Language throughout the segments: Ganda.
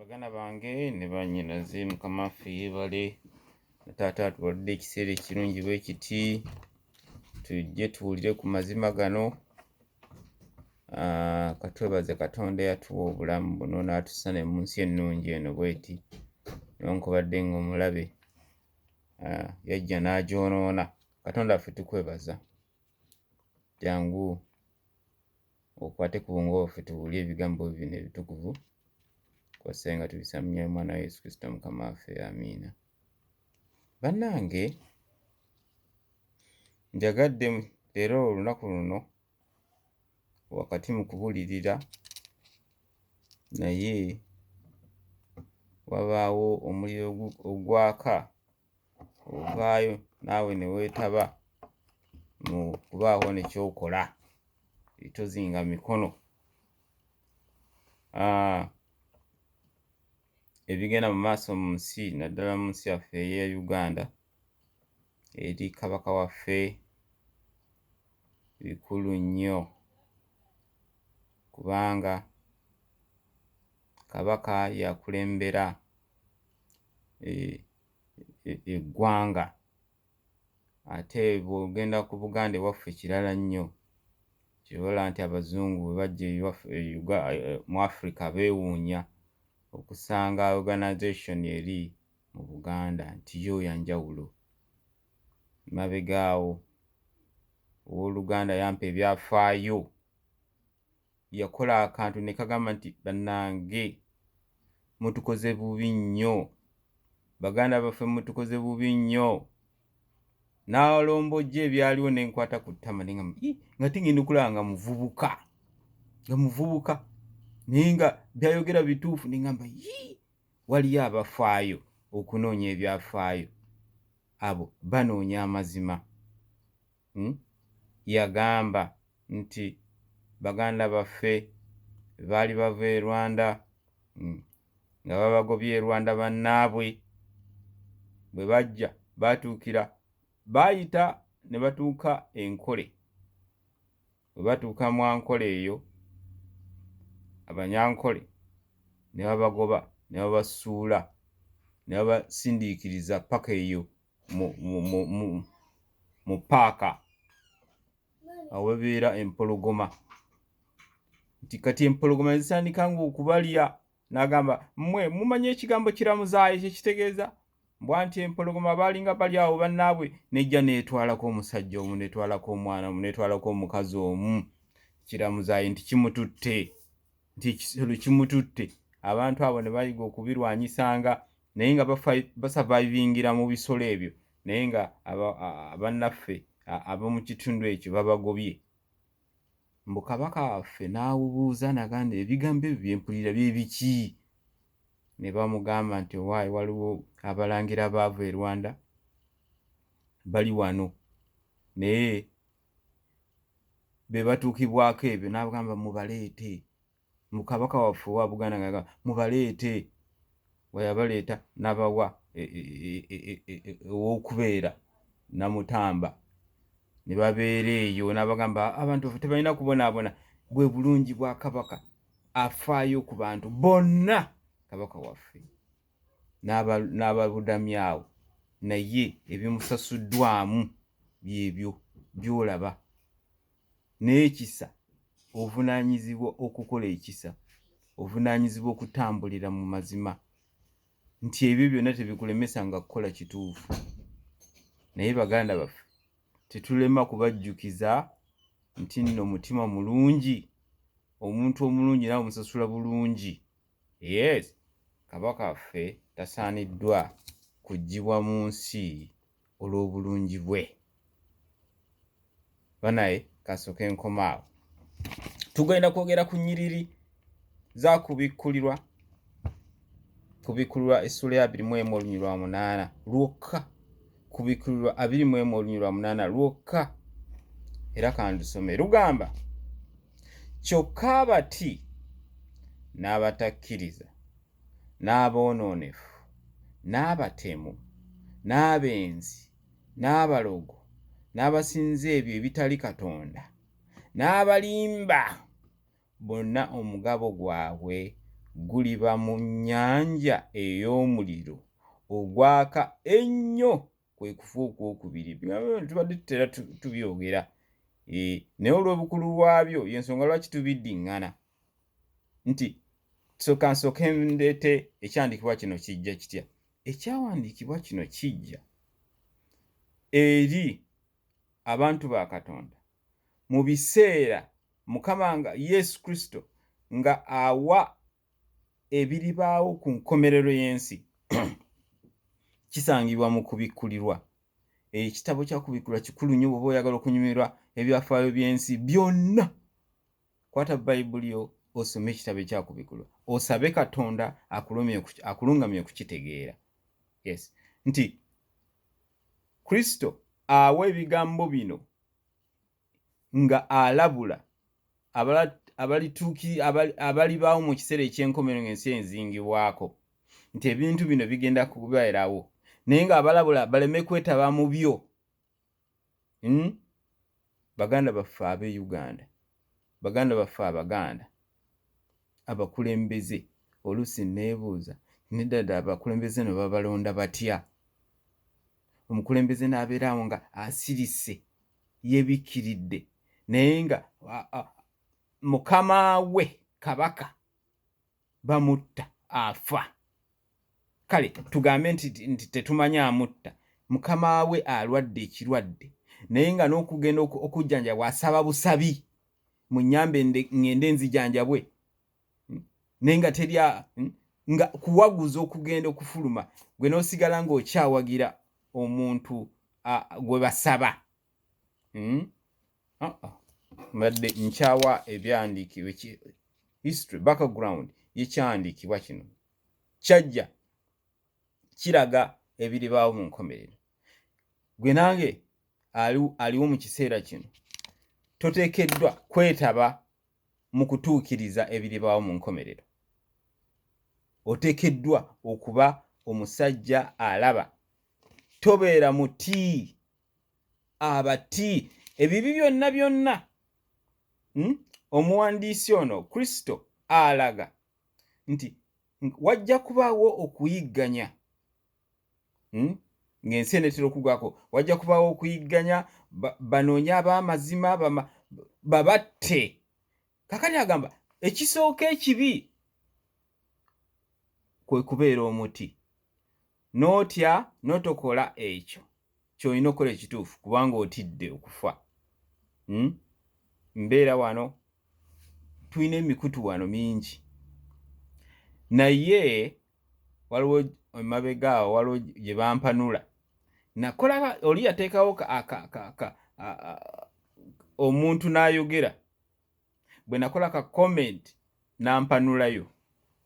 Baganda bange ne bannyinaze Mukama waffe yeebale na taata atuwadde ekiseera ekirungi bwe kiti tujje tuwulire ku mazima gano. Katwebaze Katonda eyatuwa obulamu buno n'atussa ne mu nsi ennungi eno bweti newankubadde ng'omulabe yajja n'agyonoona. Katonda waffe tukwebaza. Jangu okwate ku bwongo bwaffe tuwulire ebigambo bino ebitukuvu kwassenga nga tubisammya Omwana wa Yesu Kristo Mukama waffe, amiina. Bannange, njagadde leero olunaku luno wakati mu kubulirira naye wabaawo omuliro ogwaka ovaayo naawe ne weetaba mu kubaawo ne ky'okola tozinga mikono. Ebigenda mu maaso mu nsi naddala mu nsi yaffe eya Uganda eri Kabaka waffe bikulu nnyo, kubanga Kabaka yakulembera eggwanga, ate bw'ogenda ku Buganda ewaffe kirala nnyo. Kirola nti Abazungu bwe bajja mu Africa beewuunya okusanga organization eri mu Buganda nti yo ya njawulo. Mabegaawo owooluganda yampa ebyafaayo, yakola akantu ne kagamba nti bannange mutukoze bubi nnyo, Baganda baffe mutukoze bubi nnyo. N'alombojja ebyaliwo ne nkwata ku ttama ne ngamba nga tingenda okulaba nga muvubuka naye nga byayogera bituufu. Ne ngamba waliyo abafaayo okunoonya ebyafaayo, abo banoonya amazima. Yagamba nti Baganda baffe baali bava e Rwanda nga babagobye e Rwanda bannaabwe, bwe bajja baatuukira baayita ne batuuka Enkole. Bwe batuuka mu Ankole eyo, Abanyankole ne babagoba ne babasuula ne babasindiikiriza paka eyo mu paaka awabeera empologoma, nti kati empologoma zisandikanga okubalya. N'agamba mmwe mumanyi ekigambo kiramuzaayo kye kitegeeza? Mbwa nti empologoma baalinga bali awo bannaabwe nejja neetwalako omusajja omu, neetwalako omwana omu, neetwalako omukazi omu. Kiramuzaayo nti kimututte, nti ekisolo kimututte. Abantu abo ne bayiga okubirwanyisanga naye nga basavaivingira mu bisolo ebyo, naye nga bannaffe ab'omu kitundu ekyo babagobye. Mbu Kabaka waffe n'awubuuza n'agamba ebigambo ebyo bye mpulira bye biki? Ne bamugamba nti owaayo waliwo abalangira baava e Rwanda bali wano, naye be batuukibwako ebyo n'abagamba mubaleete. Mu Kabaka waffe owa Buganda ng'agamba mubaleete. Weyabaleeta n'abawa ow'okubeera Namutamba, ne babeera eyo. N'abagamba abantu baffe tebalina kubonaabona, bwe bulungi bwa Kabaka, afaayo ku bantu bonna. Kabaka waffe n'ababudamyawo, naye ebimusasuddwamu byebyo by'olaba. N'ekisa, ovunaanyizibwa okukola ekisa, ovunaanyizibwa okutambulira mu mazima, nti ebyo byonna tebikulemesanga kukola kituufu. Naye Baganda baffe tetulema kubajjukiza nti nno mutima mulungi, omuntu omulungi nawe omusasula bulungi. Yes, Kabaka waffe tasaaniddwa kuggyibwa mu nsi olw'obulungi bwe. Banaye kasooke nkomaawo. Tugenda kwogera ku nnyiriri za kubikkulirwa essula ya 21:8 lwokka. Kubikkulirwa 21:8 lwokka. Era kandusome. Lugamba, kyokka abati n'abatakkiriza, n'aboonoonefu, n'abatemu, n'abenzi, n'abalogo, n'abasinza ebyo ebitali Katonda, n'abalimba, bonna omugabo gwabwe guliba mu nnyanja ey'omuliro ogwaka ennyo, kwe kufuuka okubiri. Tubadde tutera tubyogera, naye olw'obukulu bwabyo y'ensonga lwaki tubiddiŋŋana nti nsooke ndeete ekyandiikibwa kino kijja kitya. Ekyawandiikibwa kino kijja eri abantu ba Katonda mu biseera Mukama nga Yesu Kristo nga awa ebiribaawo ku nkomerero y'ensi. Kisangibwa mu kubikkulirwa. Ekitabo kya kubikkulirwa kikulu nnyo bw'oba oyagala okunyumirwa ebyafaayo by'ensi byonna. Kwata Bayibuli yo osome ekitabo ekyakubikkulirwa, osabe Katonda akulungamye okukitegeera. Yes, nti Kristo awa ebigambo bino nga alabula abalibaawo mu kiseera eky'enkomerero ng'ensi enzingibwako, nti ebintu bino bigenda kubeerawo naye ng'abalabula baleme kwetaba mu byo. Baganda baffe ab'e Uganda, baganda baffe Abaganda, abakulembeze oluusi neebuuza neddala abakulembeze no babalonda batya? Omukulembeze n'abeerawo nga asirise yeebikkiridde naye nga mukama we kabaka bamutta afa. Kale tugambe nti tetumanyi amutta, mukama we alwadde ekirwadde naye nga n'okugenda okujjanjabwa asaba busabi mu nnyambe ngende nzijanjabwe, naye nga terya nga kuwaguza okugenda okufuluma, gwe n'osigala ng'okyawagira omuntu gwe basaba. Mbadde nkyawa ebyandiikibwa history background y'ekyandiikibwa kino. Kyajja kiraga ebiribaawo mu nkomerero. Gwe nange aliwo mu kiseera kino toteekeddwa kwetaba mu kutuukiriza ebiribaawo mu nkomerero. Oteekeddwa okuba omusajja alaba. Tobeera muti, abati ebibi byonna byonna. Omuwandiisi ono Kristo alaga nti wajja kubaawo okuyigganya. Ng'ensi enetera okugwako, wajja kubaawo okuyigganya, banoonye ab'amazima babatte. Kakati agamba ekisooka ekibi kwe kubeera omuti, n'otya n'otokola ekyo ky'olina okukola ekituufu kubanga otidde okufa. Mbeera wano tulina emikutu wano mingi, naye waliwo emabega awo waliwo gye bampanula. Nakola oli yateekawo omuntu n'ayogera, bwe nakola ka comment n'ampanulayo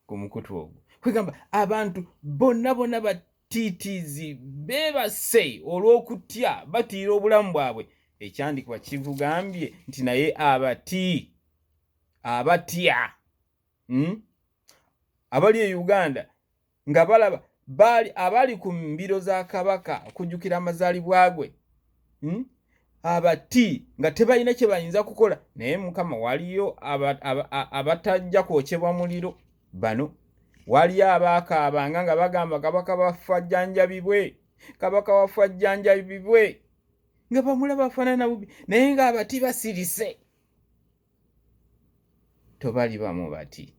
ku mukutu ogwo. Kwegamba abantu bonna batiitiizi beebase olw'okutya batiira obulamu bwabwe. Ekyandiikibwa kivugambye nti naye abatya abali e Uganda nga balaba abali ku mbiro za kabaka okujjukira amazaalibwa gwe, abati nga tebalina kye bayinza kukola, naye Mukama waliyo abatajja kwokyebwa muliro. Bano waliyo abaakaabanga nga bagamba kabaka waffe ajjanjabibwe, kabaka waffe ajjanjabibwe, nga bamulaba afaanana bubi naye ng'abati basirise. Tobaliba mu bati.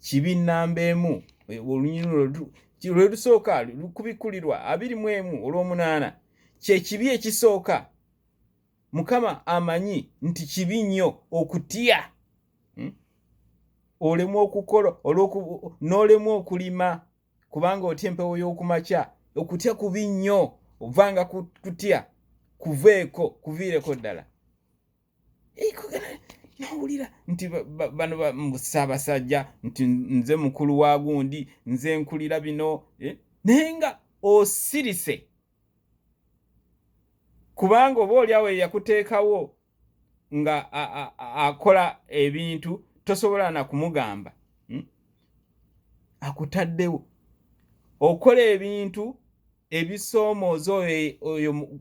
Kibi nnamba emu olunyiriro lwe lusooka lukubikkulirwa 21:8 kye kibi ekisooka. Mukama amanyi nti kibi nnyo okutya. Olemu okukola n'olemu okulima kubanga otya empewo y'okumakya. Okutya kubi nnyo, ovanga kutya kuviireko ddala. Nawulira nti bano mu Ssaabasajja nti nze mukulu wa gundi, nze nkulira bino, naye nga osirise kubanga oba oliawo yakuteekawo nga akola ebintu tosobola na kumugamba. Akutaddewo okola ebintu ebisoomooza oyo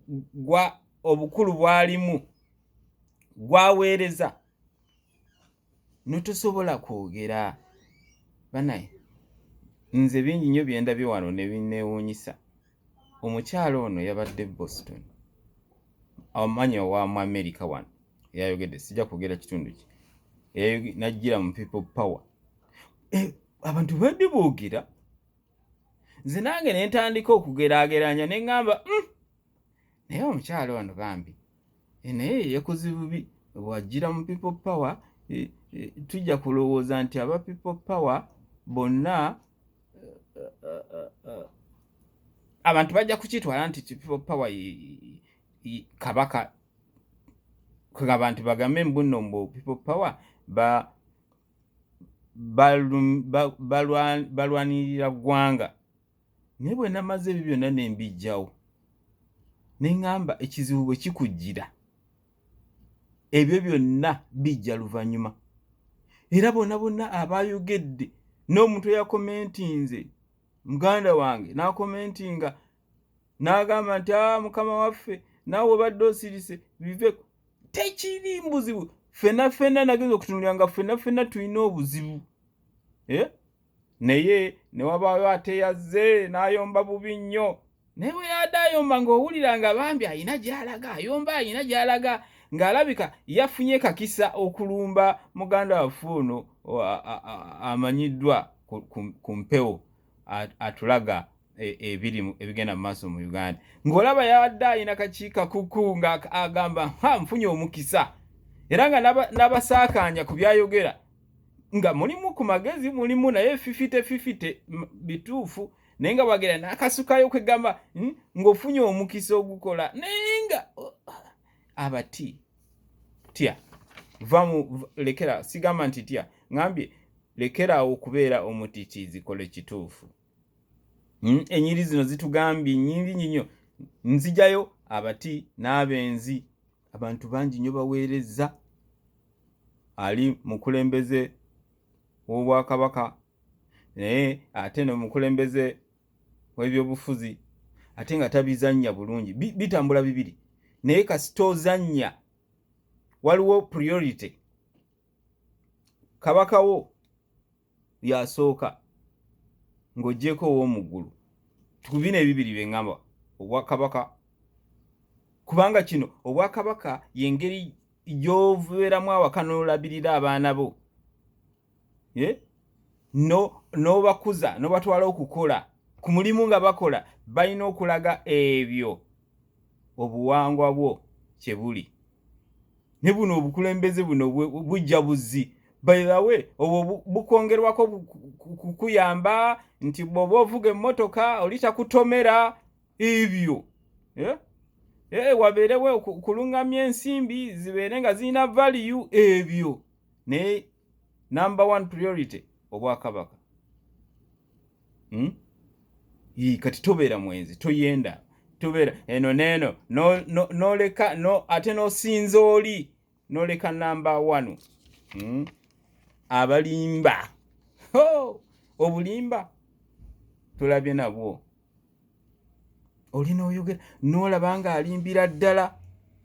obukulu bw'alimu gwaweereza, notosobola kwogera. banaye nze bingi nnyo byendabye wano ne binneewuunyisa. Omukyalo ono yabadde Boston, amanyi wa mu America wano, yayogedde, sijja kwogera kitundu ki, najjira mu people power. Abantu badde boogera, nze nange ne ntandika okugeraageranya ne ŋŋamba naye omukyalo ono bambi naye yakoze bubi bw'ajjira mu people power. Tujja kulowooza nti aba people power bonna abantu bajja kukitwala nti people power kabaka abantu bagambe mbuno mbu people power balwanirira ggwanga. Naye bwe namaze ebyo byonna ne mbijjawo ne ŋŋamba ekizibu bwe kikujjira ebyo byonna bijja luvannyuma. Era bonna abayogedde n'omuntu eyakomentinze muganda wange n'akomentinga n'agamba nti mukama waffe naawe obadde osirise bive, tekiri mbuzibu. Ffenna nagenza okutunulira nga ffenna tulina obuzibu. Naye ne wabaayo ate yazze n'ayomba bubi nnyo. Naye bwe yadde ayomba ng'owulira nga bambi ayina gy'alaga, ayomba ayina gy'alaga, ng'alabika yafunye kakisa okulumba muganda waffe ono amanyiddwa ku mpewo atulaga ebigenda mu maaso mu Uganda. Ng'olaba yadde ayina kakiika kuku ng'agamba nfunye omukisa. Era nga n'abasaakaanya ku byayogera nga mulimu ku magezi, mulimu naye fifite bituufu, naye nga bwagera n'akasukayo kwegamba ng'ofunye omukisa ogukola. Naye nga abati tya lekera, sigamba nti tya, ngambye lekerawo okubeera omutiitiizi, kole kituufu. Enyiri zino zitugambye nnyingi nnyo. Nzijayo abati n'abenzi, abantu bangi nnyo baweerezza. Ali mukulembeze w'Obwakabaka, naye ate n'omukulembeze w'ebyobufuzi, ate nga tabizannya bulungi. Bitambula bibiri, naye kasita ozannya waliwo priority. Kabaka wo yasooka ng'oggyeko ow'omuggulu. Tukubina ebibiri bye ŋŋamba, Obwakabaka, kubanga kino Obwakabaka y'engeri gy'obeeramu awaka n'olabirira abaana bo, n'obakuza n'obatwala okukola ku mulimu nga bakola, balina okulaga ebyo obuwangwa bwo kye buli. Ne buno obukulembeze buno bujja buzzi, by the way, obwo bukongerwako kukuyamba nti bw'oba ovuga emmotoka olitakutomera ebyo. Wabeerewo okuluŋŋamya ensimbi zibeere nga zirina value ebyo. Naye number one priority Obwakabaka. Kati tobeera mwenzi, toyenda, tobeera eno neeno, n'oleka ate n'osinza oli n'oleka number one. Abalimba, obulimba tulabye nabwo. Olina oyogera n'olaba nga alimbira ddala,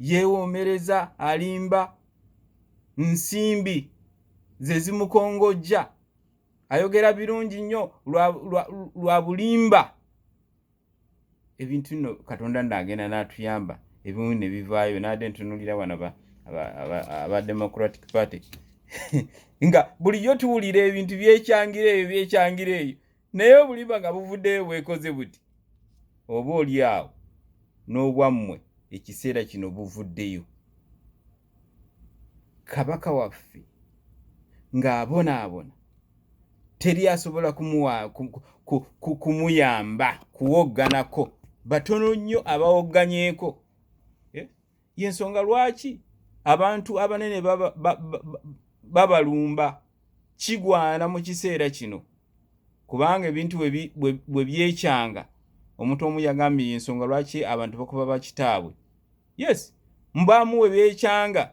yeewoomereza, alimba, nsimbi ze zimukongojja, ayogera birungi nnyo lwa bulimba. Ebintu bino Katonda n'agenda n'atuyamba, ebimu ne bivaayo. Nadde ntunulira wano aba Democratic Party nga bulijjo tuwulira ebintu byekyangira eyo, naye obulimba nga buvuddeyo bwekoze buti. Oba oli awo n'obwammwe ekiseera kino buvuddeyo. Kabaka waffe ng'abonaabona, teri asobola kumuyamba kuwogganako. Batono nnyo abawogganyeeko. Y'ensonga lwaki abantu abanene babalumba. Kigwana mu kiseera kino, kubanga ebintu bwe byekyanga. Omuntu omu yagambye y'ensonga lwaki abantu bakuba bakitaabwe. Yes, mbaamu we byekyanga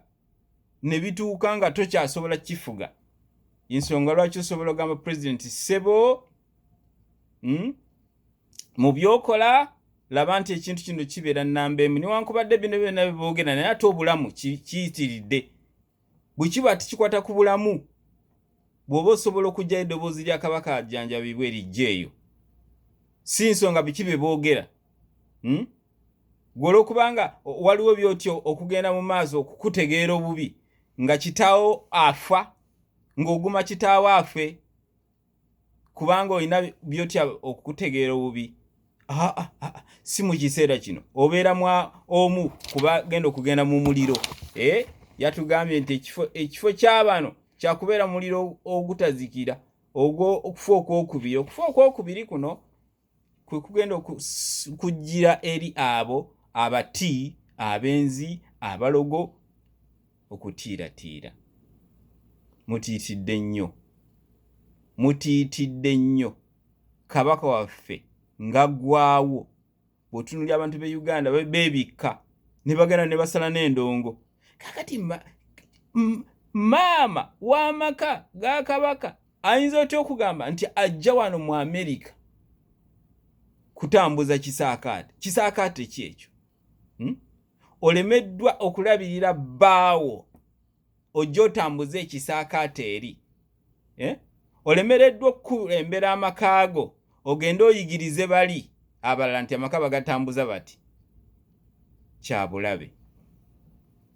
ne bituuka nga tokyasobola kifuga. Y'ensonga lwaki osobola okugamba President Ssebo, mu byokola laba nti ekintu kino kibeera nnamba emu. Newankubadde bino byonna biboogera, naye ate obulamu kiyitiridde. Bwe kiba tikikwata ku bulamu, bw'oba osobola okugyayo eddoboozi lya kabaka ajjanjabibwe lijjeeyo si nsonga biki bye boogera gwe olwokubanga waliwo byotyo okugenda mu maaso okukutegeera obubi nga kitaawo afa ng'oguma kitaawo afe kubanga olina byotya okukutegeera obubi si mu kiseera kino obeera omu kubagenda okugenda mu muliro yatugambye nti ekifo ky'abano kyakubeera muliro ogutazikira okufa okwokubiri kuno kwe kugenda kujjira eri abo abati abenzi abalogo okutiiratiira mutiitidde nnyo kabaka waffe ngaggwaawo bw'otunulya abantu b'e Uganda beebikka ne bagenda ne basala n'endongo kakati maama w'amaka ga kabaka ayinza otya okugamba nti ajja wano mu Amerika kutambuza kisaakaate ki ekyo olemeddwa okulabirira bbaawo ojja otambuza ekisaakaate eri olemereddwa okukulembera amakaago ogende oyigirize bali abalala nti amaka bagatambuza bati kyabulabe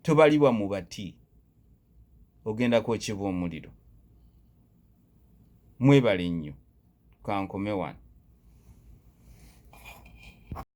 tobalibwa mu bati ogenda kwokyebwa omuliro mwebale nnyo kankome wano